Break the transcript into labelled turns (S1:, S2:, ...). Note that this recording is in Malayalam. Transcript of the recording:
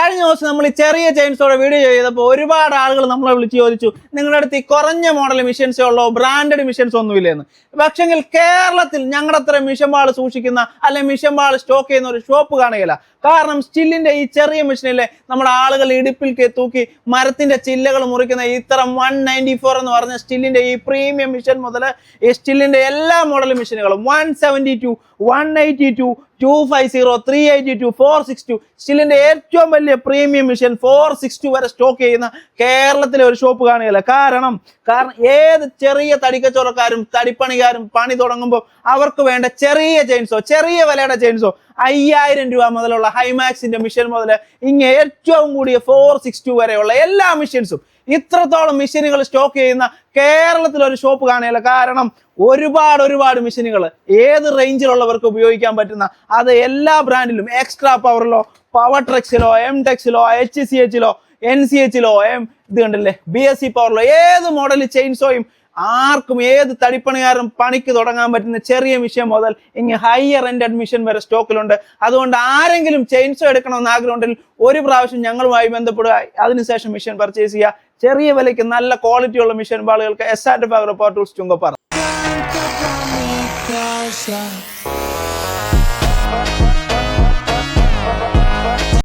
S1: കഴിഞ്ഞ ദിവസം നമ്മൾ ഈ ചെറിയ ചെയിൻസോടെ വീഡിയോ ചെയ്തപ്പോൾ ഒരുപാട് ആളുകൾ നമ്മളെ വിളിച്ച് ചോദിച്ചു നിങ്ങളുടെ അടുത്ത് ഈ കുറഞ്ഞ മോഡൽ മിഷൻസേ ഉള്ളോ, ബ്രാൻഡഡ് മിഷൻസ് ഒന്നുമില്ലെന്ന്. പക്ഷെങ്കിൽ കേരളത്തിൽ ഞങ്ങളുടെ അത്ര മിഷൻ ബാൾ സൂക്ഷിക്കുന്ന അല്ലെങ്കിൽ മിഷൻ ബാൾ സ്റ്റോക്ക് ചെയ്യുന്ന ഒരു ഷോപ്പ് കാണുകയില്ല. കാരണം സ്റ്റില്ലിന്റെ ഈ ചെറിയ മെഷീനിലെ നമ്മുടെ ആളുകൾ ഇടുപ്പിൽ തൂക്കി മരത്തിന്റെ ചില്ലകൾ മുറിക്കുന്ന ഇത്തരം 194 എന്ന് പറഞ്ഞ സ്റ്റില്ലിന്റെ ഈ പ്രീമിയം മിഷൻ മുതൽ ഈ സ്റ്റില്ലിന്റെ എല്ലാ മോഡൽ മെഷീനുകളും 172, 182, 250, 382, 462 സ്റ്റില്ലിന്റെ ഏറ്റവും വലിയ പ്രീമിയം മിഷൻ 462 വരെ സ്റ്റോക്ക് ചെയ്യുന്ന കേരളത്തിലെ ഒരു ഷോപ്പ് കാണുകയില്ല. കാരണം ഏത് ചെറിയ തടിക്കച്ചവടക്കാരും തടിപ്പണിക്കാരും പണി തുടങ്ങുമ്പോൾ അവർക്ക് വേണ്ട ചെറിയ ചെയിൻസോ, ചെറിയ വിലയുടെ ചെയിൻസോ 5000 രൂപ മുതലുള്ള ഹൈമാക്സിന്റെ മിഷൻ മുതൽ ഏറ്റവും കൂടിയ 462 വരെയുള്ള എല്ലാ മിഷൻസും ഇത്രത്തോളം മെഷീനുകൾ സ്റ്റോക്ക് ചെയ്യുന്ന കേരളത്തിലൊരു ഷോപ്പ് കാണുകയില്ല. കാരണം ഒരുപാട് മെഷീനുകൾ ഏത് റേഞ്ചിലുള്ളവർക്ക് ഉപയോഗിക്കാൻ പറ്റുന്ന അത് എല്ലാ ബ്രാൻഡിലും എക്സ്ട്രാ പവറിലോ, പവർ ട്രെക്സിലോ, എം ടെക്സിലോ, HCHലോ, NCHലോ, ഇത് കണ്ടില്ലേ BSC പവറിലോ ഏത് മോഡൽ ചെയിൻസോയും ആർക്കും ഏത് തടിപ്പണിക്കാരും പണിക്ക് തുടങ്ങാൻ പറ്റുന്ന ചെറിയ മിഷൻ മുതൽ ഹയർ എൻഡ് അഡ്മിഷൻ വരെ സ്റ്റോക്കിലുണ്ട്. അതുകൊണ്ട് ആരെങ്കിലും ചെയിൻസോ എടുക്കണമെന്ന് ആഗ്രഹമുണ്ടെങ്കിൽ ഒരു പ്രാവശ്യം ഞങ്ങളുമായി ബന്ധപ്പെടുക, അതിനുശേഷം മിഷൻ പർച്ചേസ് ചെയ്യുക. ചെറിയ വിലയ്ക്ക് നല്ല ക്വാളിറ്റി ഉള്ള മിഷൻ ബാളുകൾക്ക് S&F Agro Power Tools Chungappara.